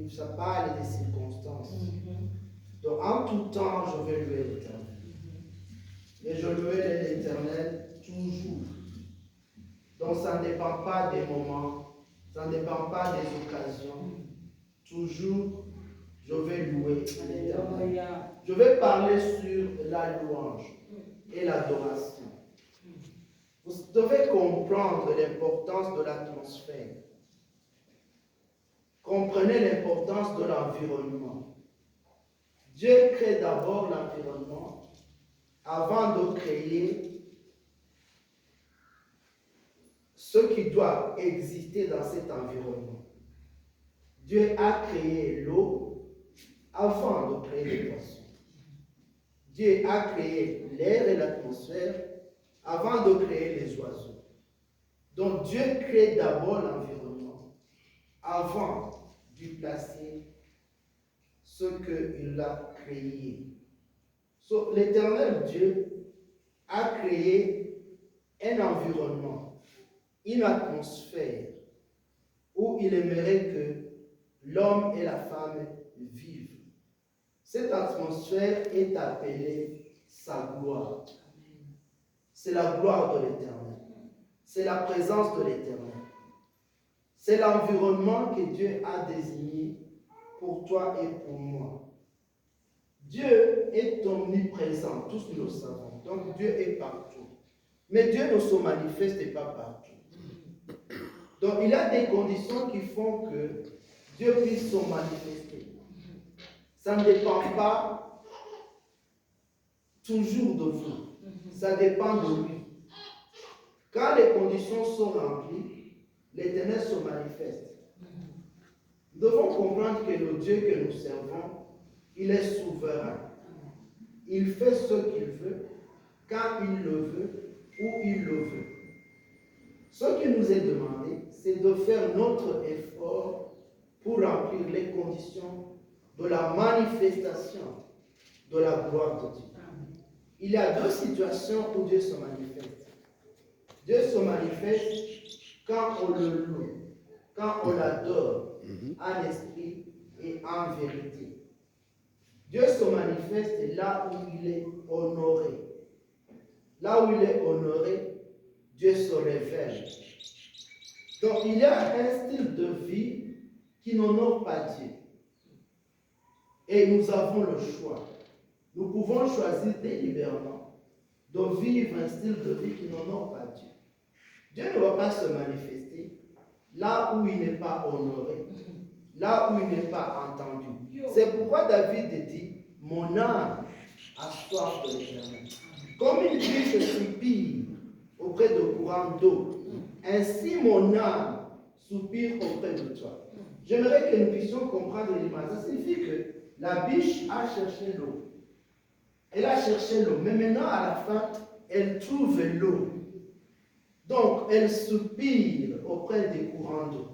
ça parle des circonstances. Donc en tout temps, je vais louer l'Éternel. Et je louerai l'Éternel toujours. Donc ça ne dépend pas des moments, ça ne dépend pas des occasions. Toujours, je vais louer l'Éternel. Je vais parler sur la louange et l'adoration. Vous devez comprendre l'importance de l'atmosphère. Comprenez l'importance de l'environnement. Dieu crée d'abord l'environnement avant de créer ce qui doit exister dans cet environnement. Dieu a créé l'eau avant de créer les poissons. Dieu a créé l'air et l'atmosphère avant de créer les oiseaux. Donc Dieu crée d'abord l'environnement avant d'y placer ce qu'il a créé. So, l'Éternel Dieu a créé un environnement, une atmosphère où il aimerait que l'homme et la femme vivent. Cette atmosphère est appelée sa gloire. C'est la gloire de l'Éternel. C'est la présence de l'Éternel. C'est l'environnement que Dieu a désigné pour toi et pour moi. Dieu est omniprésent, tous nous le savons. Donc Dieu est partout. Mais Dieu ne se manifeste pas partout. Donc il y a des conditions qui font que Dieu puisse se manifester. Ça ne dépend pas toujours de vous. Ça dépend de lui. Quand les conditions sont remplies, l'Éternel se manifeste. Nous devons comprendre que le Dieu que nous servons, il est souverain. Il fait ce qu'il veut, quand il le veut, où il le veut. Ce qui nous est demandé, c'est de faire notre effort pour remplir les conditions de la manifestation de la gloire de Dieu. Il y a deux situations où Dieu se manifeste. Dieu se manifeste quand on le loue, quand on l'adore en esprit et en vérité. Dieu se manifeste là où il est honoré. Là où il est honoré, Dieu se révèle. Donc il y a un style de vie qui n'honore pas Dieu. Et nous avons le choix. Nous pouvons choisir délibérément de vivre un style de vie qui n'honore pas Dieu. Dieu ne va pas se manifester là où il n'est pas honoré, là où il n'est pas entendu. C'est pourquoi David dit, mon âme a soif de l'Éternel. Comme une biche soupire auprès de courants d'eau, ainsi mon âme soupire auprès de toi. J'aimerais que nous puissions comprendre l'image. Ça signifie que la biche a cherché l'eau. Elle a cherché l'eau, mais maintenant à la fin, elle trouve l'eau. Donc, elle soupire auprès des courants d'eau.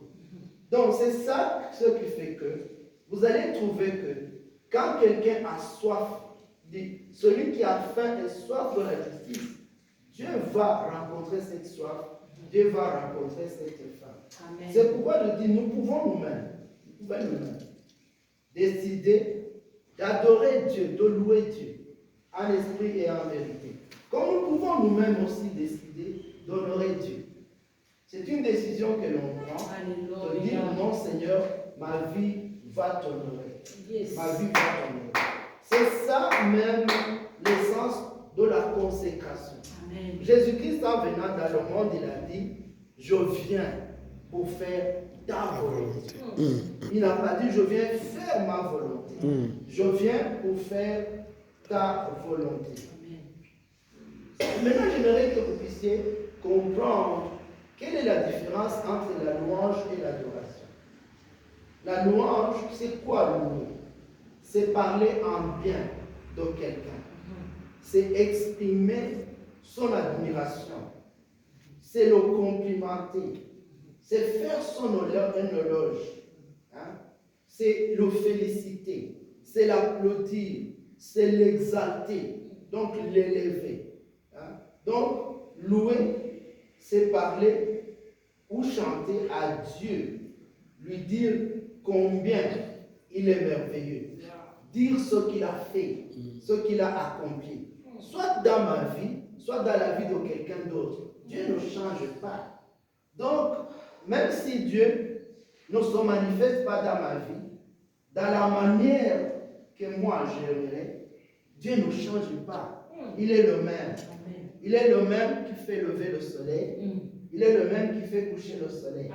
Donc, c'est ça ce qui fait que vous allez trouver que quand quelqu'un a soif, celui qui a faim et soif de la justice, Dieu va rencontrer cette soif, Dieu va rencontrer cette faim. C'est pourquoi je dis, nous pouvons nous-mêmes décider d'adorer Dieu, de louer Dieu, en esprit et en vérité. Comme nous pouvons nous-mêmes aussi décider d'honorer Dieu. C'est une décision que l'on prend, de dire, non Seigneur, ma vie va t'honorer. Yes. Ma vie va t'honorer. C'est ça même l'essence de la consécration. Jésus-Christ, en venant dans le monde, il a dit, je viens pour faire ta volonté. Il n'a pas dit, je viens faire ma volonté. Je viens pour faire ta volonté. Maintenant, j'aimerais que vous puissiez comprendre quelle est la différence entre la louange et l'adoration. La louange, c'est quoi louer? C'est parler en bien de quelqu'un. C'est exprimer son admiration. C'est le complimenter. C'est faire son honneur un éloge. C'est le féliciter. C'est l'applaudir. C'est l'exalter. Donc l'élever. Donc louer, c'est parler ou chanter à Dieu. Lui dire combien il est merveilleux. Dire ce qu'il a fait, ce qu'il a accompli, soit dans ma vie, soit dans la vie de quelqu'un d'autre. Dieu ne change pas. Donc, même si Dieu ne se manifeste pas dans ma vie, dans la manière que moi j'aimerais, Dieu ne change pas. Il est le même. Il est le même qui fait lever le soleil. Il est le même qui fait coucher le soleil.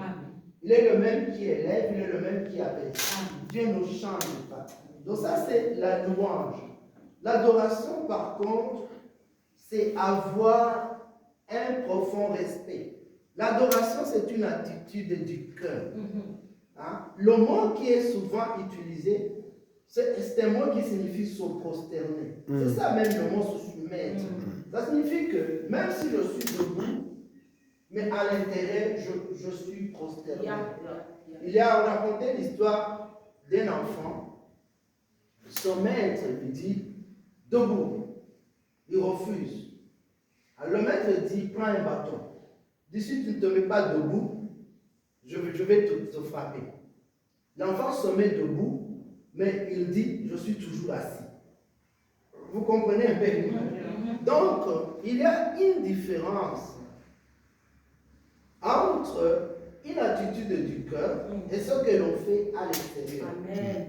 Il est le même qui élève, il est le même qui abaisse. Dieu ne change pas. Donc ça, c'est la louange. L'adoration, par contre, c'est avoir un profond respect. L'adoration, c'est une attitude du cœur. Hein? Le mot qui est souvent utilisé, c'est un mot qui signifie se prosterner. C'est ça même le mot se soumettre. Ça signifie que même si je suis debout, mais à l'intérieur, je suis prosterné. Il a raconté l'histoire d'un enfant. Son maître lui dit, debout. Il refuse. Alors le maître dit, prends un bâton. Dit, si tu ne te mets pas debout, je vais te frapper. L'enfant se met debout, mais il dit, je suis toujours assis. Vous comprenez un peu? Donc, il y a une différence entre une attitude du cœur et ce que l'on fait à l'extérieur.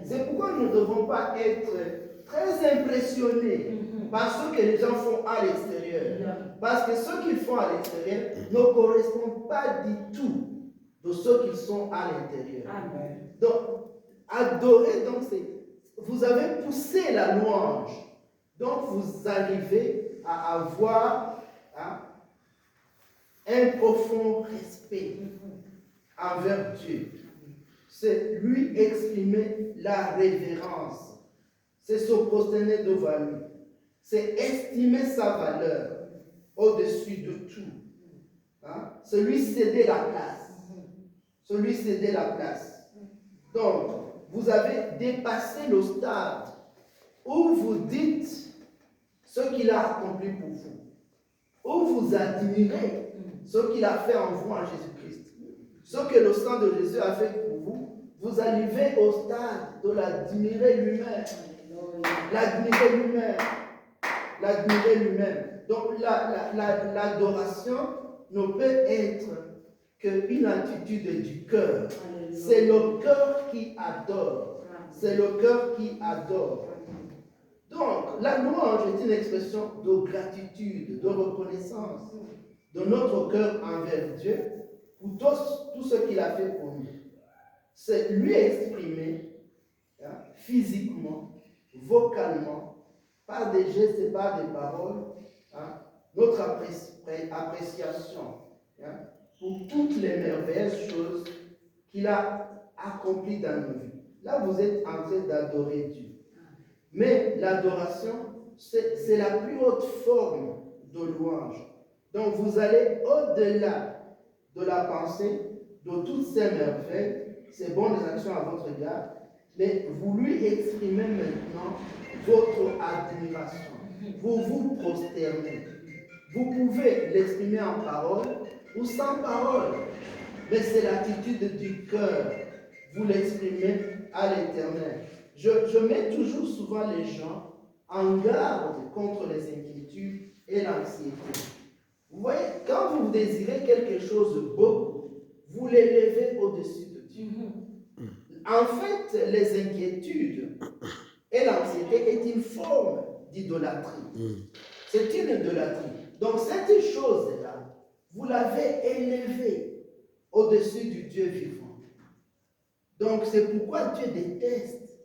C'est pourquoi nous ne devons pas être très impressionnés par ce que les gens font à l'extérieur. Parce que ce qu'ils font à l'extérieur ne correspond pas du tout de ce qu'ils sont à l'intérieur. Donc, adorer, donc vous avez poussé la louange. Donc, vous arrivez à avoir un profond respect envers Dieu. C'est lui exprimer la révérence. C'est se prosterner devant lui. C'est estimer sa valeur au-dessus de tout. Hein? C'est lui céder la place. C'est lui céder la place. Donc, vous avez dépassé le stade où vous dites ce qu'il a accompli pour vous, où vous admirez ce qu'il a fait en vous en Jésus-Christ. Ce que le sang de Jésus a fait pour vous, vous arrivez au stade de l'admirer lui-même. L'admirer lui-même. L'admirer lui-même. Donc l'adoration ne peut être qu'une attitude du cœur. C'est le cœur qui adore. C'est le cœur qui adore. Donc, la louange est une expression de gratitude, de reconnaissance de notre cœur envers Dieu pour tout ce qu'il a fait pour nous. C'est lui exprimer physiquement, vocalement, par des gestes et par des paroles, notre appréciation pour toutes les merveilleuses choses qu'il a accomplies dans nos vies. Là, vous êtes en train d'adorer Dieu. Mais l'adoration, c'est la plus haute forme de louange. Donc vous allez au-delà de la pensée, de toutes ces merveilles, ces bonnes actions à votre égard, mais vous lui exprimez maintenant votre admiration. Vous vous prosternez. Vous pouvez l'exprimer en parole ou sans parole, mais c'est l'attitude du cœur. Vous l'exprimez à l'Éternel. Je mets toujours souvent les gens en garde contre les inquiétudes et l'anxiété. Vous voyez, quand vous désirez quelque chose de beau, vous l'élevez au-dessus de Dieu. En fait, les inquiétudes et l'anxiété est une forme d'idolâtrie. C'est une idolâtrie. Donc cette chose-là, vous l'avez élevée au-dessus du Dieu vivant. Donc c'est pourquoi Dieu déteste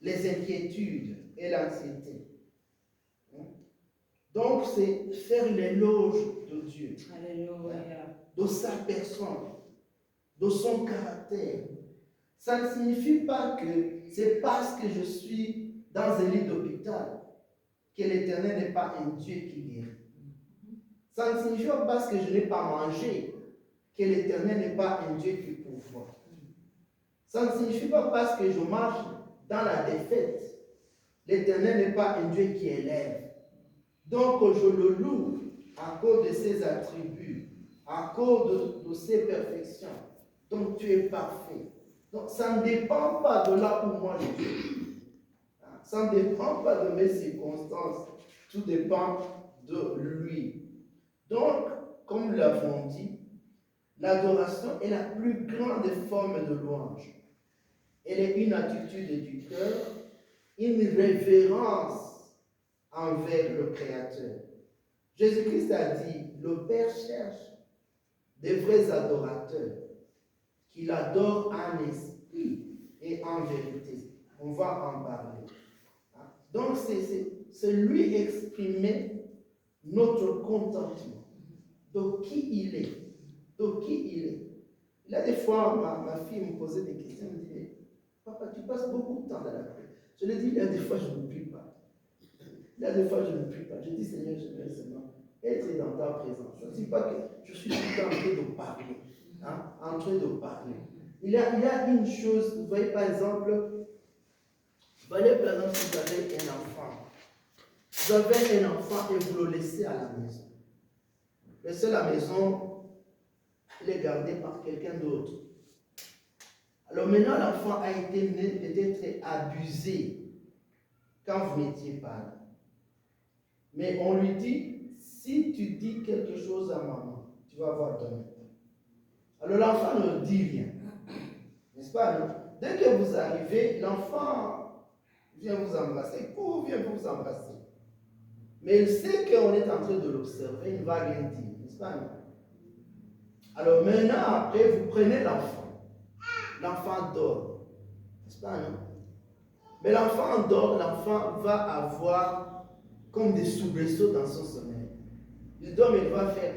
les inquiétudes et l'anxiété. Donc c'est faire l'éloge de Dieu. Alléluia. De sa personne, de son caractère. Ça ne signifie pas que c'est parce que je suis dans un lit d'hôpital que l'Éternel n'est pas un Dieu qui guérit. Ça ne signifie pas parce que je n'ai pas mangé que l'Éternel n'est pas un Dieu qui pourvoit. Ça ne signifie pas parce que je marche dans la défaite, l'Éternel n'est pas un Dieu qui élève. Donc je le loue à cause de ses attributs, à cause de ses perfections. Donc tu es parfait. Donc, ça ne dépend pas de là où moi je suis. Ça ne dépend pas de mes circonstances. Tout dépend de lui. Donc, comme nous l'avons dit, l'adoration est la plus grande forme de louange. Elle est une attitude du cœur, une révérence envers le Créateur. Jésus-Christ a dit, le Père cherche des vrais adorateurs qui l'adorent en esprit et en vérité. On va en parler. Donc, c'est lui exprimer notre contentement de qui il est. De qui il est. Il y a des fois, ma fille me posait des questions, elle me disait, papa, tu passes beaucoup de temps dans la prière. Je lui dis, il y a des fois, je ne prie pas. Il y a des fois, je ne prie pas. Je dis, Seigneur, je vais seulement être dans ta présence. Je ne dis pas que je suis tout le temps en train de parler. En train de parler. Il y a une chose, vous voyez par exemple, si vous avez un enfant, vous avez un enfant et vous le laissez à la maison. Laissez la maison, il est gardé par quelqu'un d'autre. Alors maintenant, l'enfant a été peut-être abusé quand vous n'étiez pas là. Mais on lui dit, si tu dis quelque chose à maman, tu vas avoir ton mère. Alors l'enfant ne dit rien. N'est-ce pas? Non? Dès que vous arrivez, l'enfant vient vous embrasser, vient vous embrasser. Mais il sait qu'on est en train de l'observer, il ne va rien dire. N'est-ce pas? Non? Alors maintenant, après, vous prenez l'enfant. L'enfant dort. N'est-ce pas? Non? Mais l'enfant dort, l'enfant va avoir comme des soubresauts dans son sommeil. Il dort, mais il va faire.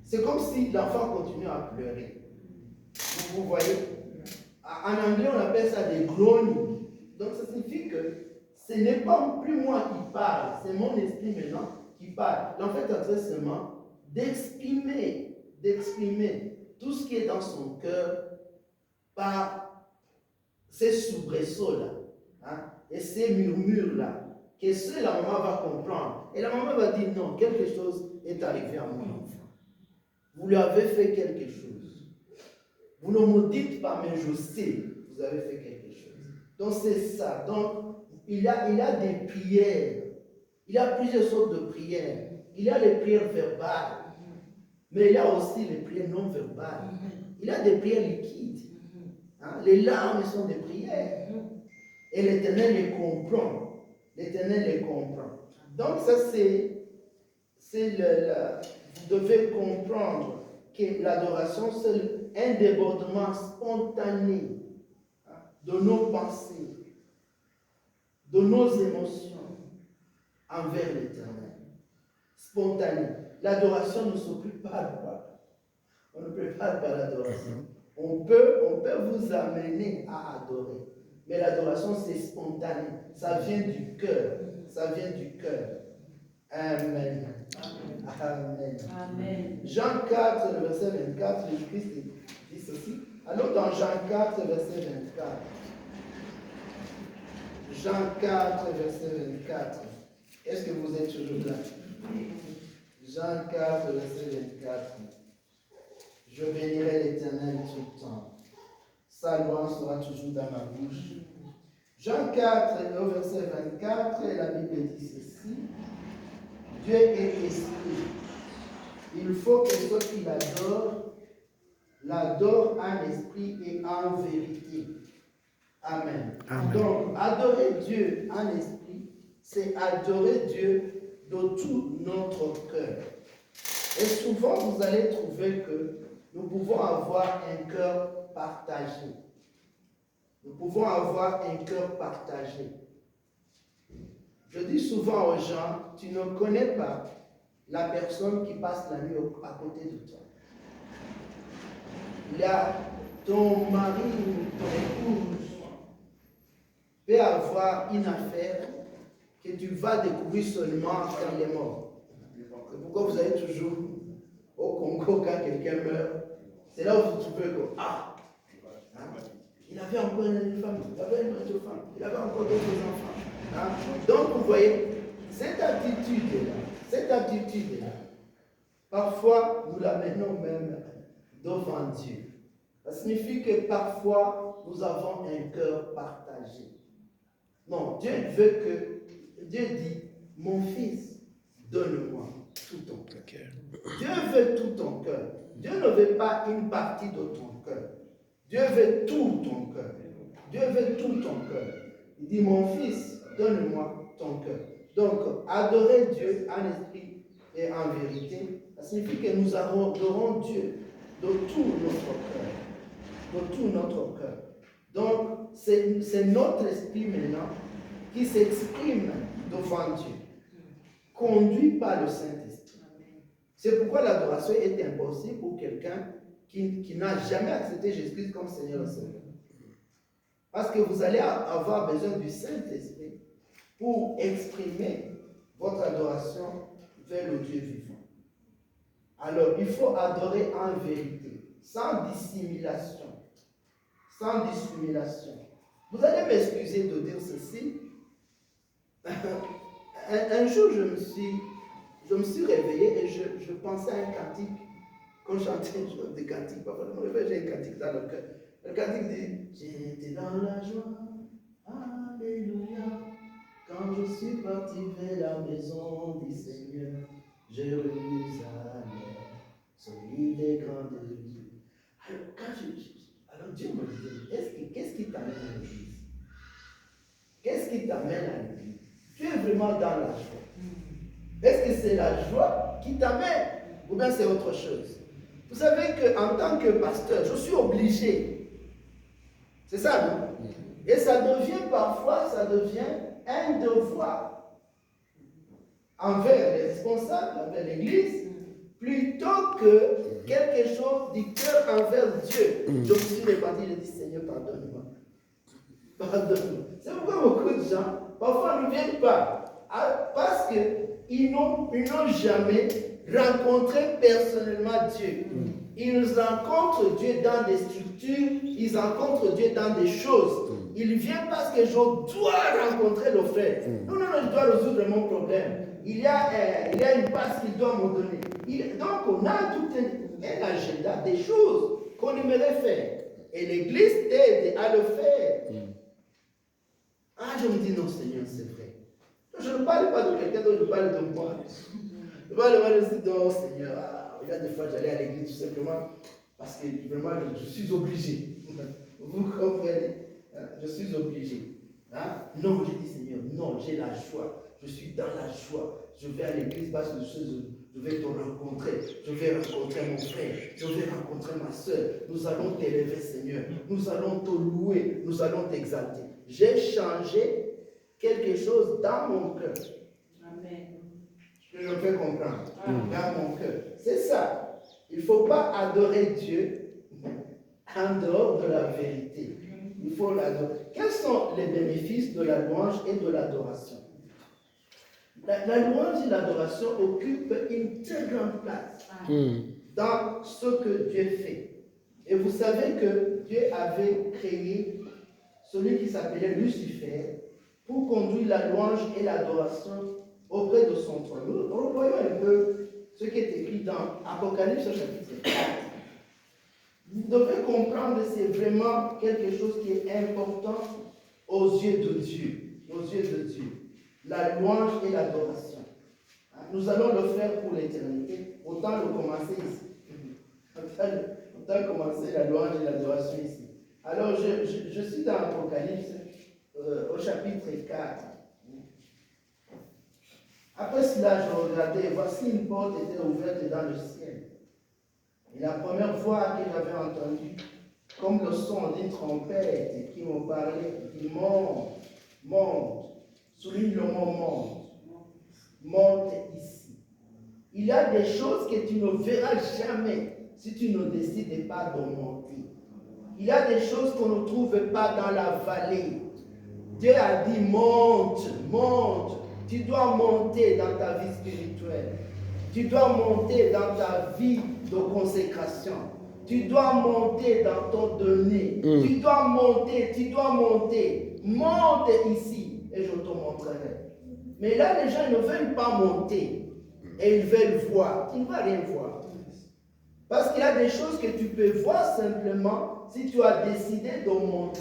C'est comme si l'enfant continue à pleurer. Vous voyez? En anglais, on appelle ça des groaning. Donc, ça signifie que ce n'est pas plus moi qui parle, c'est mon esprit maintenant qui parle. L'enfant est en train seulement d'exprimer tout ce qui est dans son cœur par ces soubresauts-là, et ces murmures-là, que seule la maman va comprendre. Et la maman va dire non, quelque chose est arrivé à mon enfant. Vous lui avez fait quelque chose. Vous ne me dites pas, mais je sais, vous avez fait quelque chose. Donc c'est ça. Donc il y a des prières. Il y a plusieurs sortes de prières. Il y a les prières verbales, mais il y a aussi les prières non verbales. Il y a des prières liquides. Les larmes sont des prières. Et l'Éternel les comprend. L'Éternel les comprend. Donc ça vous devez comprendre que l'adoration, c'est un débordement spontané de nos pensées, de nos émotions envers l'Éternel. Spontané. L'adoration ne se prépare pas. On ne prépare pas l'adoration. On peut vous amener à adorer. Mais l'adoration, c'est spontané. Ça vient du cœur. Ça vient du cœur. Amen. Amen. Amen. Jean 4, le verset 24, le Christ dit ceci. Allons dans Jean 4, verset 24. Jean 4, verset 24. Est-ce que vous êtes toujours là? Jean 4, verset 24. Je bénirai l'Éternel tout le temps. Sa louange sera toujours dans ma bouche. Jean 4, verset 24, la Bible dit ceci. Dieu est esprit. Il faut que ceux qui l'adorent en esprit et en vérité. Amen. Amen. Donc, adorer Dieu en esprit, c'est adorer Dieu de tout notre cœur. Et souvent, vous allez trouver que nous pouvons avoir un cœur partagé. Nous pouvons avoir un cœur partagé. Je dis souvent aux gens, tu ne connais pas la personne qui passe la nuit à côté de toi. Là, ton mari ou ton épouse peut avoir une affaire que tu vas découvrir seulement quand il est mort. C'est pourquoi vous avez toujours, au Congo, quand quelqu'un meurt, c'est là où vous trouvez que, il avait encore une femme, il avait une autre femme, il avait encore d'autres enfants. Donc vous voyez, cette attitude-là, parfois nous l'amenons même devant Dieu. Ça signifie que parfois, nous avons un cœur partagé. Non, Dieu dit, mon fils, donne-moi tout ton cœur. Dieu veut tout ton cœur. Dieu ne veut pas une partie de ton cœur. Dieu veut tout ton cœur. Dieu veut tout ton cœur. Il dit, mon fils, donne-moi ton cœur. Donc, adorer Dieu en esprit et en vérité, ça signifie que nous adorons Dieu de tout notre cœur. De tout notre cœur. Donc, c'est notre esprit maintenant qui s'exprime devant Dieu, conduit par le Saint-Esprit. C'est pourquoi l'adoration est impossible pour quelqu'un qui n'a jamais accepté Jésus-Christ comme Seigneur et Sauveur. Parce que vous allez avoir besoin du Saint-Esprit pour exprimer votre adoration vers le Dieu vivant. Alors, il faut adorer en vérité, sans dissimulation. Sans dissimulation. Vous allez m'excuser de dire ceci. Un jour, je me suis réveillé et je pensais à un cantique. Quand je chantais des cantiques, parfois je me réveille, j'ai un cantique dans le cœur. Le cantique dit, j'étais dans la joie, alléluia, quand je suis parti vers la maison du Seigneur, Jérusalem, celui des grands de Dieu. Alors Dieu me dit, qu'est-ce qui t'amène à l'église? Qu'est-ce qui t'amène à l'église? Tu es vraiment dans la joie. Est-ce que c'est la joie qui t'amène ou bien c'est autre chose? Vous savez qu'en tant que pasteur, je suis obligé. C'est ça, non? Et ça devient parfois, un devoir envers les responsables, envers l'Église, plutôt que quelque chose du cœur envers Dieu. Je me suis répandu, je dis, Seigneur, pardonne-moi. Pardonne-moi. C'est pourquoi beaucoup de gens, parfois, ne viennent pas. Parce qu'ils n'ont jamais rencontré personnellement Dieu. Ils rencontrent Dieu dans des structures, ils rencontrent Dieu dans des choses. Ils viennent parce que je dois rencontrer le frère. Non, je dois résoudre mon problème. Il y a une passe qu'il doit me donner. Donc, on a tout un agenda, des choses qu'on aimerait faire. Et l'Église t'aide à le faire. Je me dis, non, Seigneur, c'est vrai. Je ne parle pas de quelqu'un d'autre, je parle de moi. Je parle de non, Seigneur. Il y a des fois, j'allais à l'église tout simplement parce que vraiment, je suis obligé. Vous comprenez? Je suis obligé. Non, j'ai dit, Seigneur, non, j'ai la joie. Je suis dans la joie. Je vais à l'église parce que je vais te rencontrer. Je vais rencontrer mon frère. Je vais rencontrer ma soeur. Nous allons t'élever, Seigneur. Nous allons te louer. Nous allons t'exalter. J'ai changé quelque chose dans mon cœur. Amen. Je me fais comprendre. Dans mon cœur. C'est ça. Il ne faut pas adorer Dieu en dehors de la vérité. Il faut l'adorer. Quels sont les bénéfices de la louange et de l'adoration? La louange et l'adoration occupent une très grande place dans ce que Dieu fait. Et vous savez que Dieu avait créé celui qui s'appelait Lucifer pour conduire la louange et l'adoration auprès de son trône. Nous revoyons un peu ce qui est écrit dans Apocalypse chapitre 4. Vous devez comprendre que c'est vraiment quelque chose qui est important aux yeux de Dieu. Aux yeux de Dieu. La louange et l'adoration. Nous allons le faire pour l'éternité. Autant le commencer ici. Autant commencer la louange et l'adoration ici. Alors, je suis dans Apocalypse au chapitre 4. Après cela, je regardais, voici une porte était ouverte dans le ciel. Et la première voix que j'avais entendue, comme le son d'une trompette qui me parlait, dit monte, monte, souligne le mot monte, monte ici. Il y a des choses que tu ne verras jamais si tu ne décides pas de monter. Il y a des choses qu'on ne trouve pas dans la vallée. Dieu a dit monte, monte. Tu dois monter dans ta vie spirituelle. Tu dois monter dans ta vie de consécration. Tu dois monter dans ton donné. Tu dois monter, tu dois monter. Monte ici et je te montrerai. Mais là, les gens ne veulent pas monter. Et ils veulent voir. Ils ne vont rien voir. Parce qu'il y a des choses que tu peux voir simplement si tu as décidé de monter.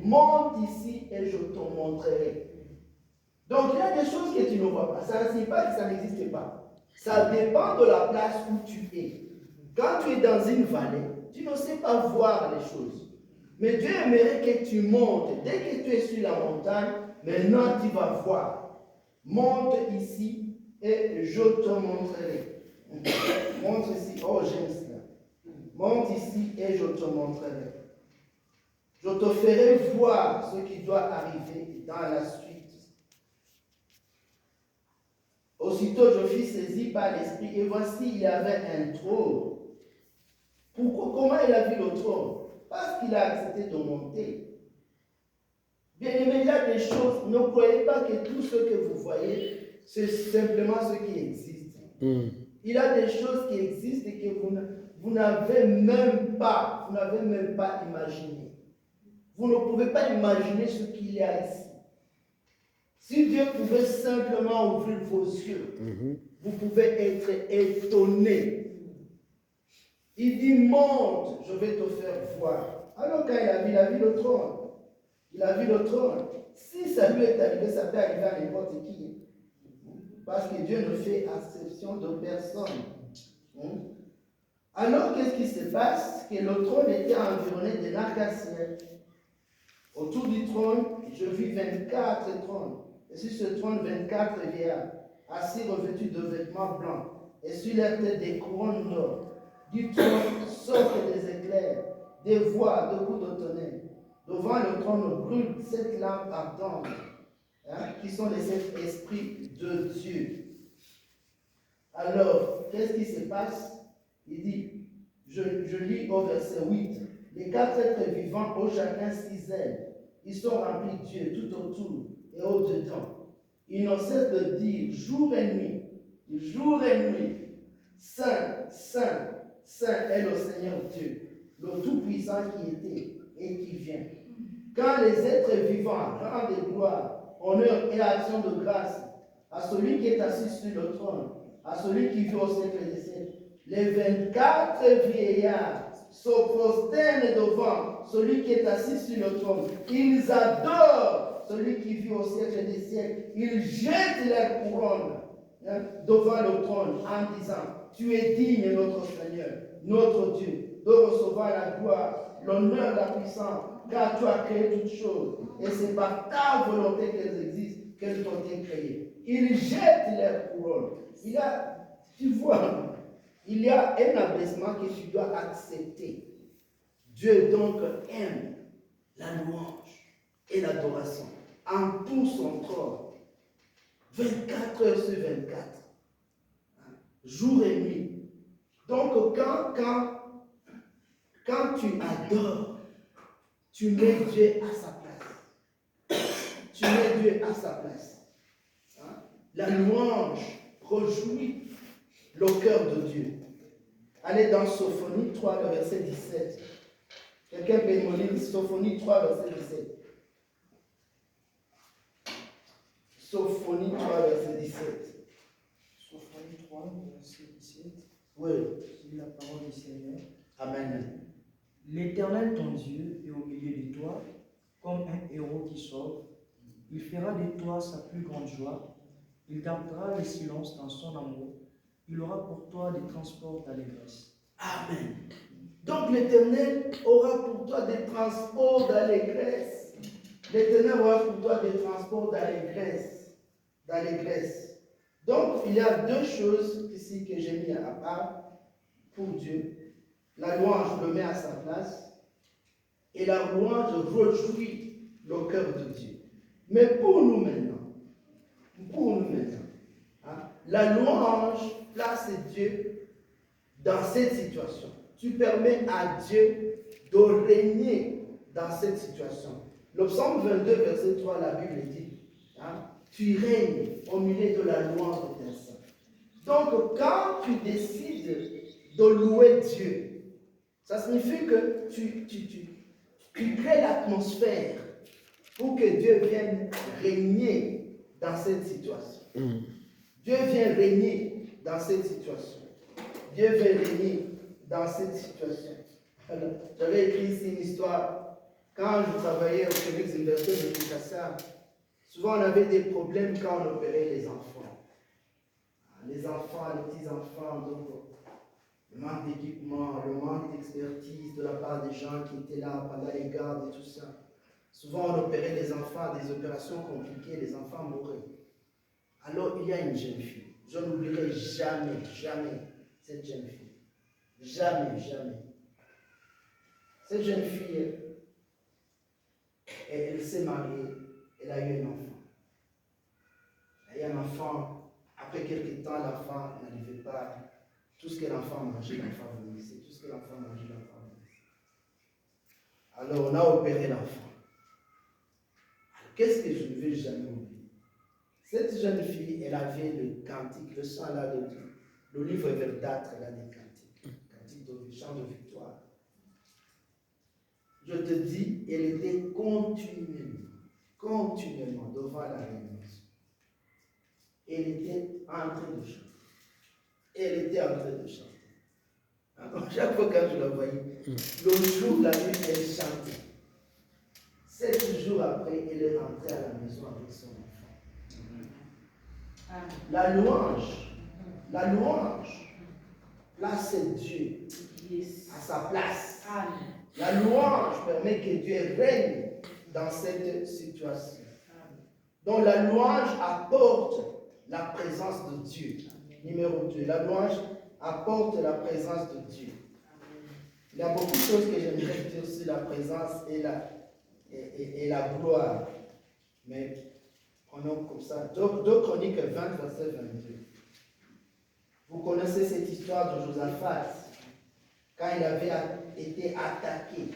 Monte ici et je te montrerai. Donc il y a des choses que tu ne vois pas. Ça ne signifie pas que ça n'existe pas. Ça dépend de la place où tu es. Quand tu es dans une vallée, tu ne sais pas voir les choses. Mais Dieu aimerait que tu montes. Dès que tu es sur la montagne, maintenant tu vas voir. Monte ici et je te montrerai. Monte ici. Oh, j'aime cela. Monte ici et je te montrerai. Je te ferai voir ce qui doit arriver dans la suite. Aussitôt je fus saisi par l'Esprit et voici il y avait un trône. Pourquoi? Comment il a vu le trône? Parce qu'il a accepté de monter. Bien aimé, il y a des choses, ne croyez pas que tout ce que vous voyez, c'est simplement ce qui existe. Il y a des choses qui existent et que vous n'avez même pas imaginé. Vous ne pouvez pas imaginer ce qu'il y a ici. Si Dieu pouvait simplement ouvrir vos yeux, vous pouvez être étonné. Il dit, monte, je vais te faire voir. Alors quand il a vu le trône. Il a vu le trône. Si ça lui est arrivé, ça peut arriver à n'importe qui. Parce que Dieu ne fait exception de personne. Alors qu'est-ce qui se passe? Que le trône était environné d'un arc-en-ciel. Autour du trône, je vis 24 trônes. Et sur ce trône, 24 vieillards, assis revêtus de vêtements blancs. Et sur leur tête des couronnes d'or. Du trône sortent des éclairs, des voix, de coups de tonnerre. Devant le trône brûle 7 lampes ardentes, qui sont les 7 esprits de Dieu. Alors, qu'est-ce qui se passe? Il dit, je lis au verset 8, les 4 êtres vivants ont chacun 6 ailes. Ils sont remplis de Dieu tout autour et au-dedans. Ils n'ont cesse de dire jour et nuit, Saint, Saint, Saint est le Seigneur Dieu, le Tout-Puissant qui était et qui vient. Quand les êtres vivants rendent gloire, honneur et action de grâce à celui qui est assis sur le trône, à celui qui vit au siècle des siècles, les 24 vieillards se prosternent devant celui qui est assis sur le trône. Ils adorent celui qui vit au siècle des siècles. Ils jettent leur couronne devant le trône en disant, tu es digne, notre Seigneur, notre Dieu, de recevoir la gloire, l'honneur, la puissance, car tu as créé toutes choses. Et c'est par ta volonté qu'elles existent, qu'elles ont été créées. Ils jettent leur couronne. Tu vois, il y a un abaissement que tu dois accepter. Dieu donc aime la louange et l'adoration en tout son trône. 24 heures sur 24. Jour et nuit. Donc quand tu adores, tu mets Dieu à sa place. Tu mets Dieu à sa place. La louange réjouit le cœur de Dieu. Allez dans Sophonie 3, le verset 17. Quelqu'un peut me lire Sophonie 3, verset 17. Sophonie 3, verset 17. Sophonie 3, verset 17. Oui. C'est la parole du Seigneur. Amen. L'Éternel, ton Dieu, est au milieu de toi, comme un héros qui sauve. Il fera de toi sa plus grande joie. Il gardera le silence dans son amour. Il aura pour toi des transports d'allégresse. Amen. Donc l'Éternel aura pour toi des transports d'allégresse. L'Éternel aura pour toi des transports d'allégresse. Donc il y a deux choses ici que j'ai mis à part pour Dieu. La louange le met à sa place et la louange réjouit le cœur de Dieu. Mais pour nous maintenant, la louange place Dieu dans cette situation. Tu permets à Dieu de régner dans cette situation. Le psaume 22, verset 3, la Bible dit, tu règnes au milieu de la louange de tes saints. Donc, quand tu décides de louer Dieu, ça signifie que tu crées l'atmosphère pour que Dieu vienne régner dans cette situation. Dieu vient régner dans cette situation. Dieu vient régner dans cette situation. Alors, j'avais écrit ici une histoire. Quand je travaillais au Phoenix Université de Kinshasa, souvent on avait des problèmes quand on opérait les enfants. Les enfants, les petits-enfants, donc le manque d'équipement, le manque d'expertise de la part des gens qui étaient là pendant les gardes et tout ça. Souvent on opérait les enfants, des opérations compliquées, les enfants mouraient. Alors il y a une jeune fille. Je n'oublierai jamais, jamais cette jeune fille. Jamais, jamais. Cette jeune fille, elle s'est mariée, elle a eu un enfant. Elle a eu un enfant, après quelques temps, l'enfant n'arrivait pas. Tout ce que l'enfant mangeait, l'enfant vomissait. Tout ce que l'enfant mangeait, l'enfant vomissait. Alors on a opéré l'enfant. Qu'est-ce que je ne vais jamais oublier? Cette jeune fille, elle avait le cantique, le chant là de Dieu. Le livre verdâtre là des cantiques. Cantique de chant de victoire. Je te dis, elle était continuellement devant la réunion. Elle était en train de chanter. Elle était en train de chanter. Alors, chaque fois que je la voyais, le jour, la nuit, elle chantait. 7 jours après, elle est rentrée à la maison avec son enfant. La louange, place Dieu à sa place. La louange permet que Dieu règne dans cette situation. Donc la louange apporte la présence de Dieu. Numéro 2, la louange apporte la présence de Dieu. Il y a beaucoup de choses que j'aimerais dire sur la présence et la gloire. Mais prenons comme ça. 2 Chroniques 20, verset 22. Vous connaissez cette histoire de Josaphat. Quand il avait été attaqué,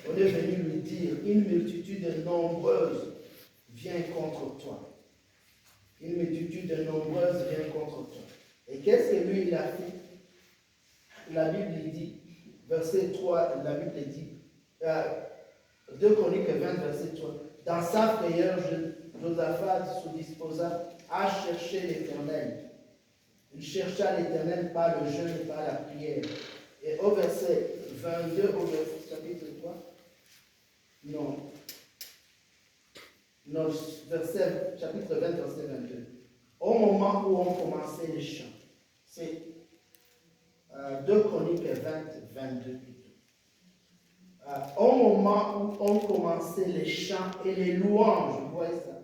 on est venu lui dire, une multitude nombreuse vient contre toi. Une multitude nombreuse vient contre toi. Et qu'est-ce que lui, il a fait? La Bible dit, verset 3, la Bible dit, 2 Chroniques 20, verset 3, dans sa prière, Josaphat se disposa à chercher l'Éternel. Il chercha l'Éternel par le jeûne et par la prière. Et au verset 22, au verset chapitre 3, non, verset, chapitre 20, verset 22, au moment où on commençait les chants, c'est 2 Chroniques 20, 22 plutôt. Au moment où on commençait les chants et les louanges, vous voyez ça,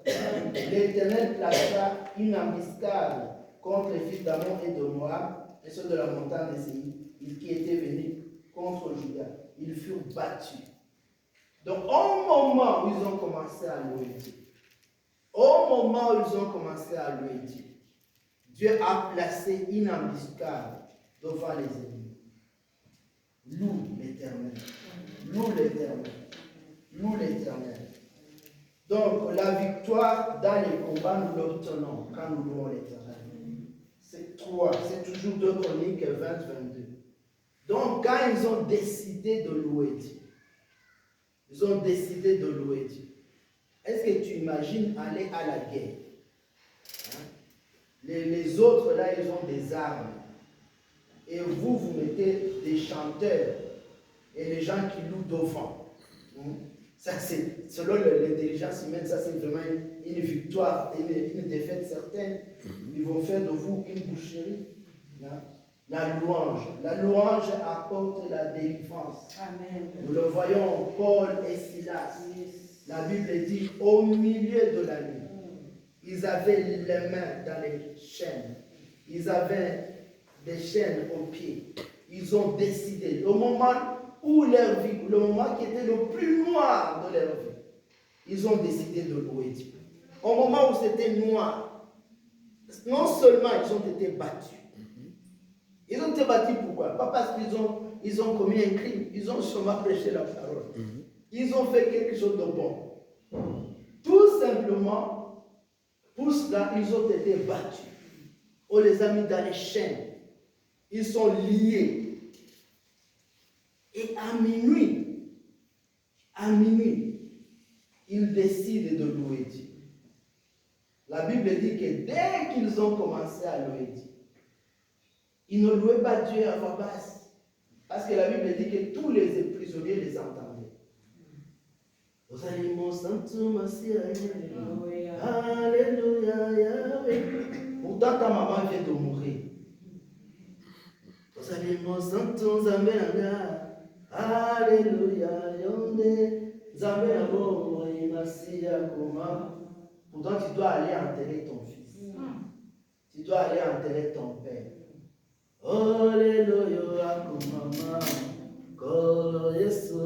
l'Éternel plaça une embuscade contre les fils d'Ammon et de Moab, et ceux de la montagne des Séir, qui étaient venus contre Juda. Ils furent battus. Donc, au moment où ils ont commencé à louer Dieu, Dieu a placé une embuscade devant les ennemis. Loue l'Éternel. Loue l'Éternel. Loue l'Éternel. Donc, la victoire dans les combats, nous l'obtenons quand nous louons l'Éternel. C'est toujours 2 Chroniques 20, 22. Donc, quand ils ont décidé de louer Dieu, est-ce que tu imagines aller à la guerre? Hein? Les autres, là, ils ont des armes. Et vous mettez des chanteurs et les gens qui louent devant. Ça, c'est, selon l'intelligence humaine, ça, c'est vraiment une victoire, une défaite certaine. Ils vont faire de vous une boucherie. Hein? La louange apporte la délivrance. Amen. Nous le voyons, Paul et Silas. La Bible dit, au milieu de la nuit, ils avaient les mains dans les chaînes. Ils avaient des chaînes aux pieds. Ils ont décidé, le moment où leur vie, le moment qui était le plus noir de leur vie, ils ont décidé de louer Dieu. Au moment où c'était noir, non seulement ils ont été battus, ils ont été battus pourquoi? Pas parce qu'ils ont commis un crime, ils ont seulement prêché la parole. Ils ont fait quelque chose de bon. Tout simplement, pour cela, ils ont été battus. On les a mis dans les chaînes. Ils sont liés. Et à minuit, ils décident de louer Dieu. La Bible dit que dès qu'ils ont commencé à louer Dieu, ils ne louaient pas Dieu à voix basse. Parce que la Bible dit que tous les prisonniers les entendaient. Vous allez mon santo, Alléluia, Yahweh. Pourtant, ta maman vient de mourir. Vous allez mon santo, Zambéanga. Alléluia, Yonde. Zambéanga, Masia, Koma. Pourtant, tu dois aller enterrer ton fils. Tu dois aller enterrer ton père. Alléluia, Akumama. Kolo Yesu.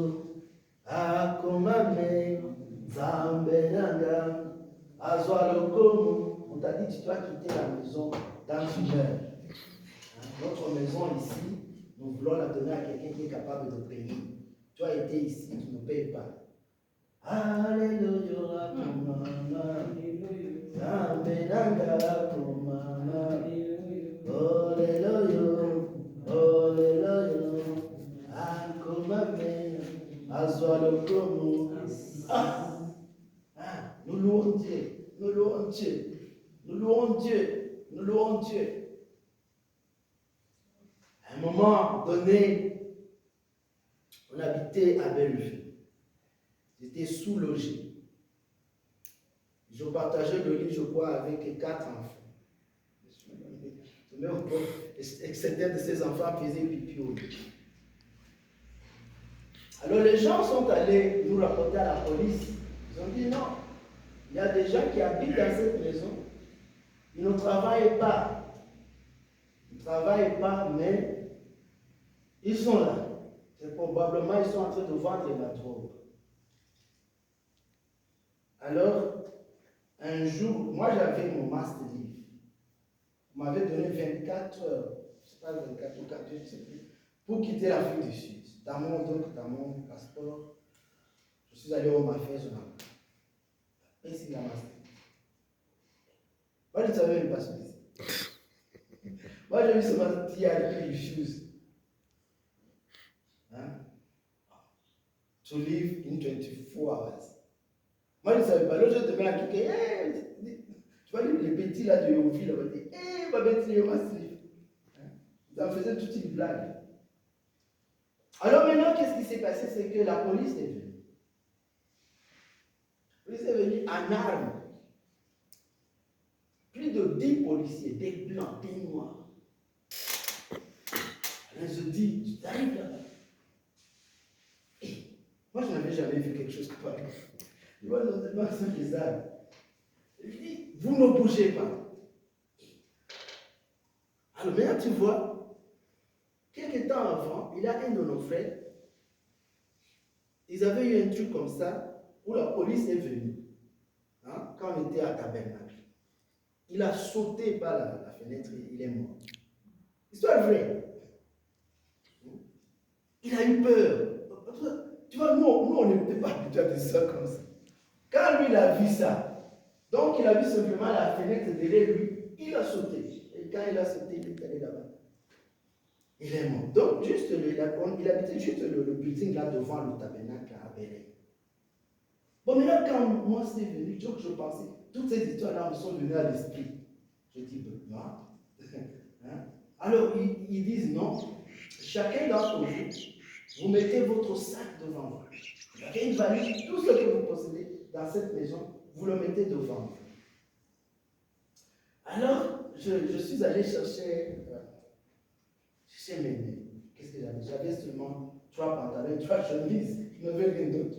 Akumame. Zambéanga. Azoalokomo. On t'a dit, tu dois quitter la maison dans une heure. Notre maison ici, nous voulons la donner à quelqu'un qui est capable de payer. Tu as été ici, tu ne payes pas. Alléluia, Akumama. Zambéanga, Akumama. Alléluia, Alléluia. Akumame. Azoalokomo. Nous louons Dieu, nous louons Dieu, nous louons Dieu, nous louons Dieu. À un moment donné, on habitait à Bellevue. J'étais sous-logé. Je partageais le lit, je crois, avec 4 enfants. Et certains de ces enfants faisaient pipi au lit. Alors les gens sont allés nous rapporter à la police. Ils ont dit non. Il y a des gens qui habitent dans cette maison, ils ne travaillent pas. Ils ne travaillent pas, mais ils sont là. C'est probablement ils sont en train de vendre la drogue. Alors, un jour, moi j'avais mon master livre. On m'avait donné 24 heures, je ne sais pas 24 ou 48, je ne sais plus, pour quitter l'Afrique du Sud. Dans mon passeport, je suis allé au Mafia Zonama. Et c'est la master. Moi, je ne savais même pas ce que c'est. Moi, j'ai vu seulement TRP refuse. To live in 24 hours. Moi, je ne savais pas. L'autre jour, je te mets à cliquer. Tu vois, les petits là de Yoville, on va dire ma bête, c'est master. Ça me faisait toute une blague. Alors maintenant, qu'est-ce qui s'est passé? C'est que la police est venue. La police est venue en armes. Plus de 10 policiers, des blancs, des noirs. Alors je dis, tu arrives là-bas. Et moi, je n'avais jamais vu quelque chose comme ça. Je vois non seulement sur les armes. Je dis, vous ne bougez pas. Alors maintenant, tu vois, quelques temps avant, il y a un de nos frères, ils avaient eu un truc comme ça, où la police est venue, quand on était à Tabernacle. Il a sauté par la fenêtre et il est mort. Histoire vraie. Il a eu peur. Tu vois, nous on n'était pas habitués à des ça comme ça. Quand lui, il a vu ça, donc il a vu simplement la fenêtre derrière lui, il a sauté. Et quand il a sauté, il est allé là-bas. Il est mort. Donc, juste, il habitait juste le building là devant le tabernacle à Belém. Bon, maintenant, quand moi c'est venu, donc je pensais, toutes ces histoires-là me sont venues à l'esprit. Je dis, moi. Alors, ils disent non. Chacun d'entre vous, vous mettez votre sac devant vous. Vous avez une valise, tout ce que vous possédez dans cette maison, vous le mettez devant vous. Alors, je suis allé chercher mes. Qu'est-ce que j'avais? J'avais seulement 3 pantalons, 3 chemises. Je n'avais rien d'autre.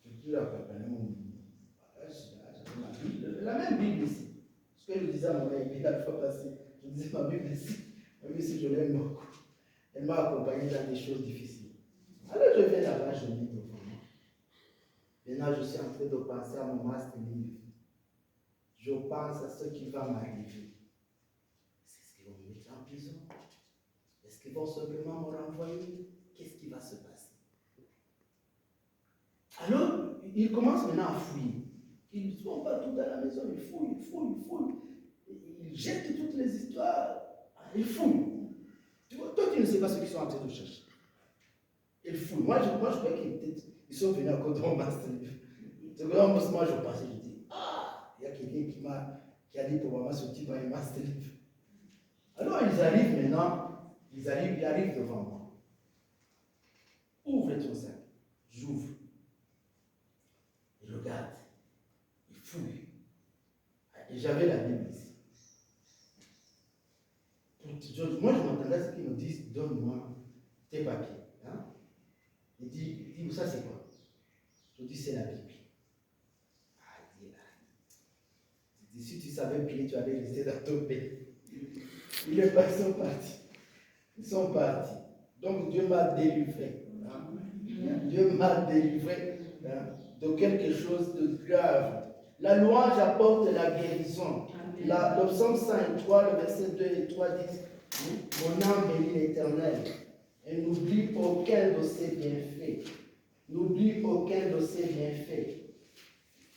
Je suis là, j'avais ma Bible, la même Bible ici. Ce que je disais à mon mère la fois passée, je disais ma Bible ici. Ma Bible ici, je l'aime beaucoup. Elle m'a accompagné dans des choses difficiles. Alors je vais là-bas, je lis devant moi. Maintenant, je suis en train de penser à mon master livre. Je pense à ce qui va m'arriver. Est-ce qu'ils vont me mettre en prison? Est-ce qu'ils vont simplement me renvoyer? Qu'est-ce qui va se passer? Alors, ils commencent maintenant à fouiller. Ils ne vont pas tout à la maison, ils fouillent. Ils jettent toutes les histoires. Ils fouillent. Tu vois, toi, tu ne sais pas ce qu'ils sont en train de chercher. Ils fouillent. Moi, je croyais qu'ils sont venus à cause de mon master livre. C'est que là, moi, je pensais, je dis, il y a quelqu'un qui a dit probablement ce type a un master livre. Alors, ils arrivent maintenant, ils arrivent devant moi. fouille. Et j'avais la Bible ici. Moi, je m'attendais à ce qu'ils me disent, donne-moi tes papiers. Hein? Il dit, ça c'est quoi? Je dis, c'est la Bible. Il dit, si tu savais prier, tu allais rester dans ton pays. Ils sont partis. Ils sont partis. Donc Dieu m'a délivré. Hein? Dieu m'a délivré de quelque chose de grave. La louange apporte la guérison. Le psaume 103, le verset 2 et 3 dit, mon âme bénit l'Éternel et n'oublie aucun de ses bienfaits. N'oublie aucun de ses bienfaits.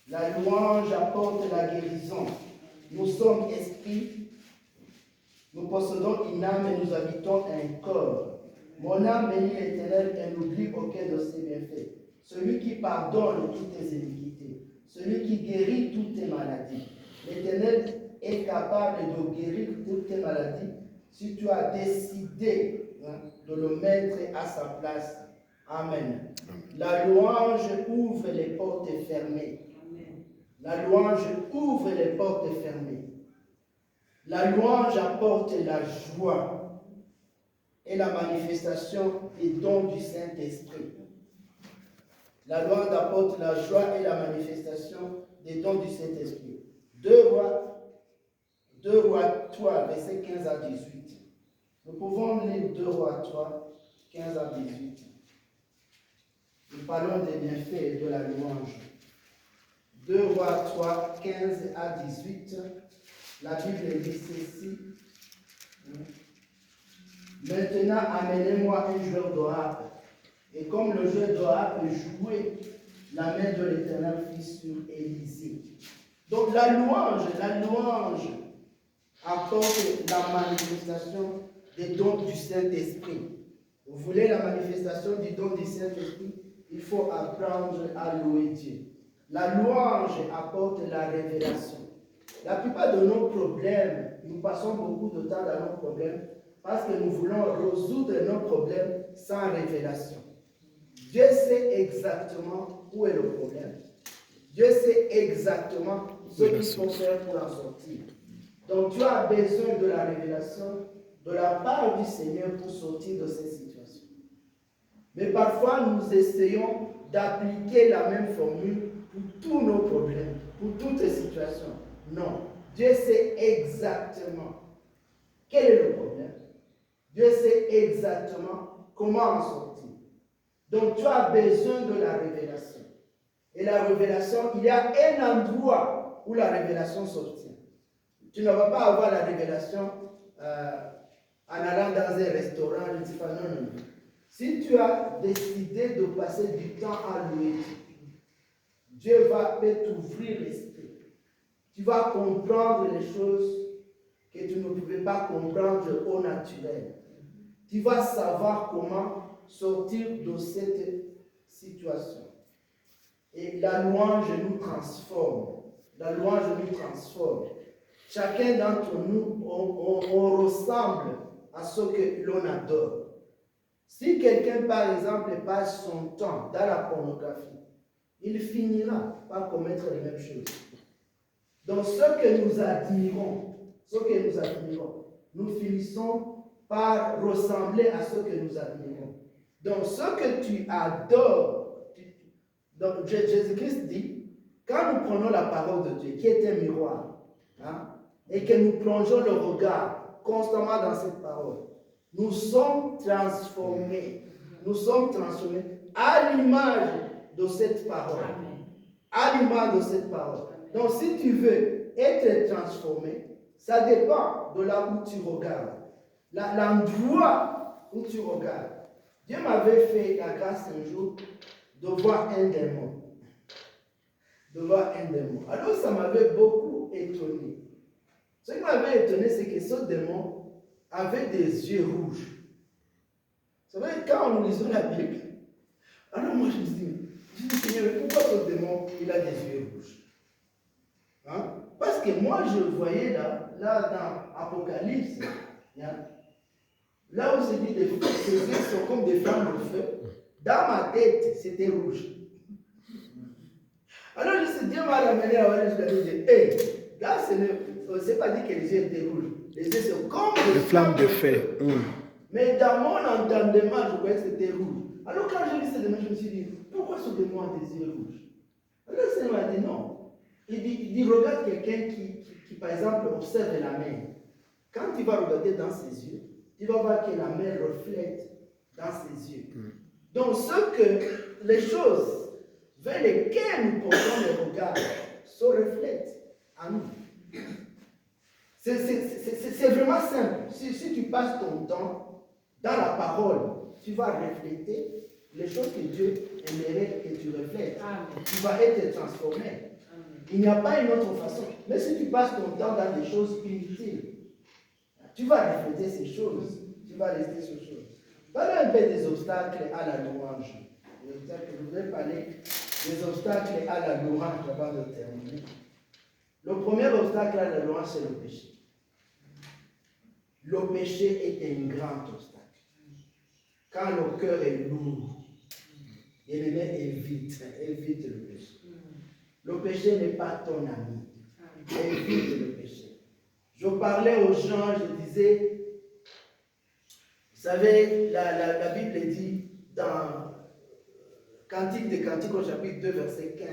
La louange apporte la guérison. Nous sommes esprits, nous possédons une âme et nous habitons un corps. Mon âme bénit l'Éternel et n'oublie aucun de ses bienfaits. Celui qui pardonne toutes tes iniquités, celui qui guérit toutes tes maladies. L'Éternel est capable de guérir toutes tes maladies si tu as décidé de le mettre à sa place. Amen. La louange ouvre les portes fermées. La louange ouvre les portes fermées. La louange apporte la joie et la manifestation des dons du Saint-Esprit. La louange apporte la joie et la manifestation des dons du Saint-Esprit. 2 Rois 3, versets 15 à 18. Nous pouvons lire 2 Rois 3, 15 à 18. Nous parlons des bienfaits et de la louange. 2 Rois 3, 15 à 18. La Bible dit ceci. Maintenant, amenez-moi un joueur de harpe. Et comme le joueur de harpe jouait, la main de l'Éternel fut sur Élisée. Donc la louange apporte la manifestation des dons du Saint-Esprit. Vous voulez la manifestation du don du Saint-Esprit? Il faut apprendre à louer Dieu. La louange apporte la révélation. La plupart de nos problèmes, nous passons beaucoup de temps dans nos problèmes parce que nous voulons résoudre nos problèmes sans révélation. Dieu sait exactement où est le problème. Dieu sait exactement ce qu'il faut faire pour en sortir. Donc tu as besoin de la révélation de la part du Seigneur pour sortir de ces situations. Mais parfois nous essayons d'appliquer la même formule pour tous nos problèmes, pour toutes les situations. Non, Dieu sait exactement quel est le problème. Dieu sait exactement comment en sortir. Donc tu as besoin de la révélation. Et la révélation, il y a un endroit où la révélation s'obtient. Tu ne vas pas avoir la révélation en allant dans un restaurant, je ne dis pas non. Si tu as décidé de passer du temps à louer Dieu va t'ouvrir l'esprit. Tu vas comprendre les choses que tu ne pouvais pas comprendre au naturel. Tu vas savoir comment sortir de cette situation. Et la louange nous transforme. La louange nous transforme. Chacun d'entre nous, on ressemble à ce que l'on adore. Si quelqu'un, par exemple, passe son temps dans la pornographie, il finira par commettre les mêmes choses. Donc, ce que nous admirons, nous finissons par ressembler à ce que nous admirons. Donc, ce que tu adores, donc Jésus-Christ dit, quand nous prenons la parole de Dieu, qui est un miroir, et que nous plongeons le regard constamment dans cette parole, nous sommes transformés. Nous sommes transformés à l'image de cette parole. À l'image de cette parole. Donc, si tu veux être transformé, ça dépend de là où tu regardes. L'endroit où tu regardes. Dieu m'avait fait la grâce un jour de voir un démon. Alors, ça m'avait beaucoup étonné. Ce qui m'avait étonné, c'est que ce démon avait des yeux rouges. C'est vrai, quand nous lisons la Bible, alors moi je me dis, Seigneur, pourquoi ce démon, il a des yeux rouges? Parce que moi je le voyais là dans Apocalypse, là où c'est dit, ses yeux sont comme des flammes de feu. Dans ma tête, c'était rouge. Alors je sais, Dieu m'a ramené à Wallis, je lui ai dit, hey, là, on ne s'est pas dit que les yeux étaient rouges. Les yeux sont comme Les flammes de feu. Mais dans mon entendement, je voyais que c'était rouge. Alors quand j'ai lu cette demande, je me suis dit, pourquoi ce démon a des yeux rouges? Alors le Seigneur m'a dit non. Il dit regarde quelqu'un qui, par exemple, observe la mer. Quand tu vas regarder dans ses yeux, tu vas voir que la mer reflète dans ses yeux. Donc, les choses vers lesquelles nous portons le regard se reflètent en nous. C'est vraiment simple. Si tu passes ton temps dans la parole, tu vas refléter les choses que Dieu aimerait que tu reflètes. Amen. Tu vas être transformé. Amen. Il n'y a pas une autre façon. Mais si tu passes ton temps dans des choses inutiles, tu vas refléter ces choses. Tu vas rester ces choses. Parlons un peu des obstacles à la louange. Je voudrais parler des obstacles à la louange avant de terminer. Le premier obstacle à la louange, c'est le péché. Le péché est un grand obstacle. Quand le cœur est lourd, évite le péché. Le péché n'est pas ton ami. Évite le péché. Je parlais aux gens, je disais, vous savez, la Bible dit dans Cantique des Cantiques au chapitre 2, verset 15,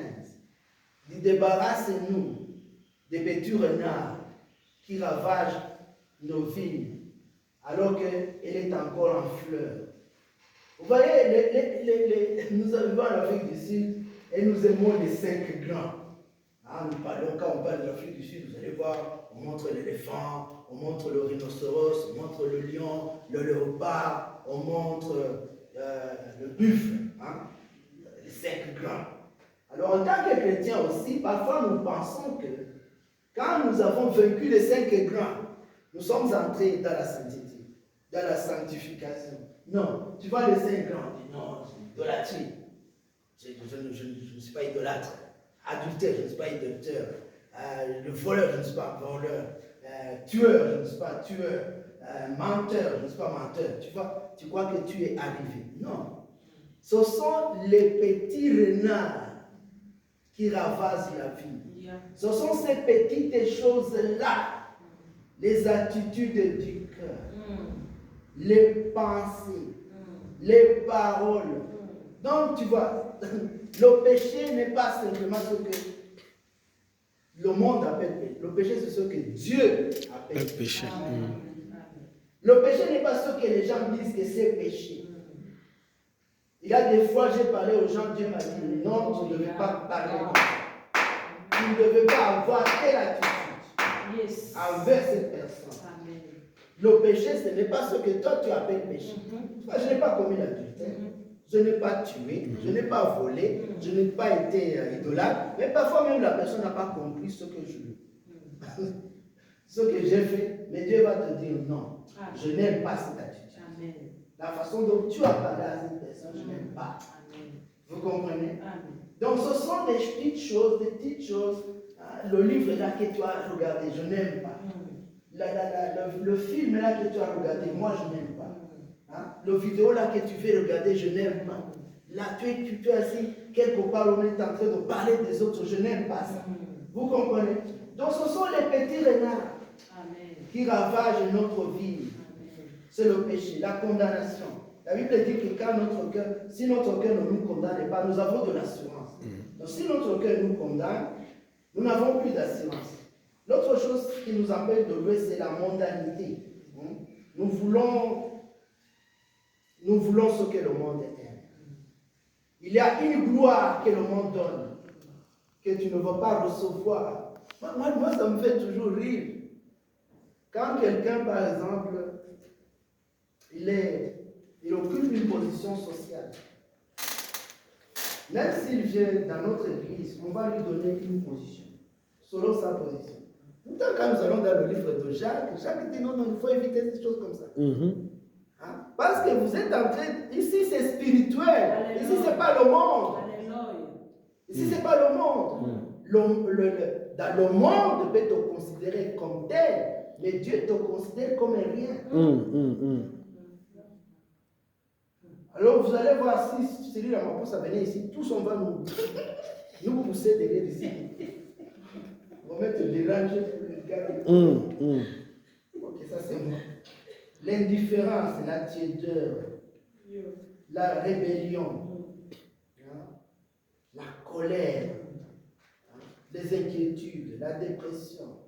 dit débarrassez-nous des bêtus renards qui ravagent nos vignes alors qu'elle est encore en fleurs. Vous voyez, nous vivons en Afrique du Sud et nous aimons les 5 grands. Quand on parle de l'Afrique du Sud, vous allez voir, on montre l'éléphant, on montre le rhinocéros, on montre le lion, le léopard, on montre le buffle, les 5 grands. Alors en tant que chrétiens aussi, parfois nous pensons que quand nous avons vaincu les 5 grands, nous sommes entrés dans la sainteté, dans la sanctification. Non, tu vois les 5 grands, non, c'est idolâtrie. Je ne suis pas idolâtre. Adultère, je ne suis pas adultère. Le voleur, je ne suis pas voleur. Tueur, je ne suis pas tueur. Menteur, je ne suis pas menteur. Tu vois, tu crois que tu es arrivé. Non. Ce sont les petits renards qui ravagent la vie. Ce sont ces petites choses-là, les attitudes du cœur, les pensées, les paroles. Donc, tu vois, le péché n'est pas simplement ce que le monde appelle péché. Le péché, c'est ce que Dieu appelle péché. Le péché n'est pas ce que les gens disent que c'est péché. Il y a des fois, j'ai parlé aux gens, Dieu m'a dit, non, tu ne devais pas parler comme ça. Tu ne devais pas avoir telle attitude envers cette personne. Amen. Le péché, ce n'est pas ce que toi tu appelles péché. Je n'ai pas commis l'adultère. Je n'ai pas tué, je n'ai pas volé, je n'ai pas été idolâtre, mais parfois même la personne n'a pas compris ce que j'ai fait, mais Dieu va te dire non, je n'aime pas cette attitude. Amen. La façon dont tu as parlé à cette personne, je n'aime pas. Amen. Vous comprenez? Amen. Donc ce sont des petites choses. Le livre là que tu as regardé, je n'aime pas. Le film là que tu as regardé, moi je n'aime pas. Le vidéo là que tu veux regarder, je n'aime pas. Là, tu es assis quelque part, on est en train de parler des autres, je n'aime pas ça. Vous comprenez? Donc ce sont les petits renards qui ravagent notre vie. C'est le péché, la condamnation. La Bible dit que quand si notre cœur ne nous condamne pas, nous avons de l'assurance. Donc si notre cœur nous condamne, nous n'avons plus d'assurance. L'autre chose qui nous empêche de louer, c'est la mondanité. Nous voulons ce que le monde aime. Il y a une gloire que le monde donne, que tu ne vas pas recevoir. Moi, ça me fait toujours rire. Quand quelqu'un, par exemple, il occupe une position sociale, même s'il vient dans notre église, on va lui donner une position, selon sa position. Pourtant, quand nous allons dans le livre de Jacques dit non, il faut éviter des choses comme ça. Parce que vous êtes en train, ici c'est spirituel, Alléluia. Ici c'est pas le monde. Alléluia. Ici c'est pas le monde. Dans le monde peut te considérer comme tel, mais Dieu te considère comme un rien. Alors vous allez voir si Cyril Ramaphosa venait ici, tous on va nous nous pousser derrière ici. On va mettre déranger pour le gars. Ok, ça c'est moi. L'indifférence, la tiédeur, la rébellion, hein, la colère, hein, les inquiétudes, la dépression,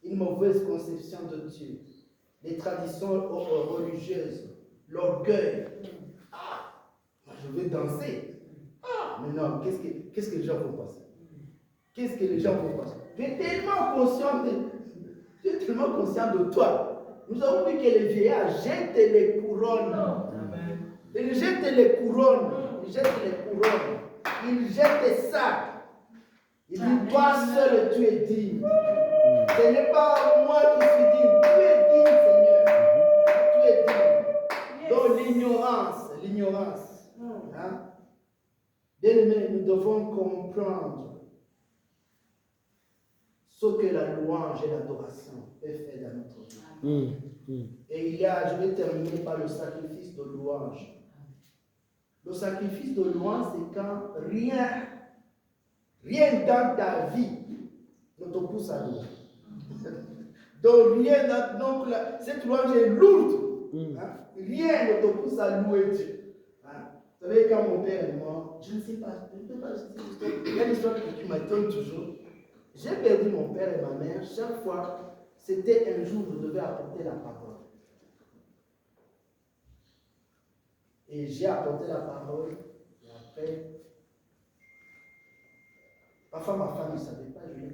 une mauvaise conception de Dieu, les traditions religieuses, l'orgueil. Ah, moi je veux danser. Ah, mais non, qu'est-ce que les gens vont penser? Qu'est-ce que les gens vont penser? Tu es tellement conscient de toi. Nous avons vu que les vieillards jettent les couronnes. Ils jettent les couronnes. Ils jettent les couronnes. Ils jettent les sacs. Il dit, toi seul tu es digne. Ce n'est pas moi qui suis digne. Tu es digne, Seigneur. Tu es digne. Donc l'ignorance. Hein? Bien aimé, nous devons comprendre ce que la louange et l'adoration peuvent faire dans notre vie. Et je vais terminer par le sacrifice de louange. Le sacrifice de louange, c'est quand rien dans ta vie ne te pousse à louer. Donc cette louange est lourde. Hein? Rien ne te pousse à louer Dieu. Hein? Vous savez, quand mon père est mort, je ne sais pas, il y a une histoire qui m'étonne toujours. J'ai perdu mon père et ma mère. Chaque fois, c'était un jour où je devais apporter la parole. Et j'ai apporté la parole. Et après, parfois ma femme ne savait pas, je lui ai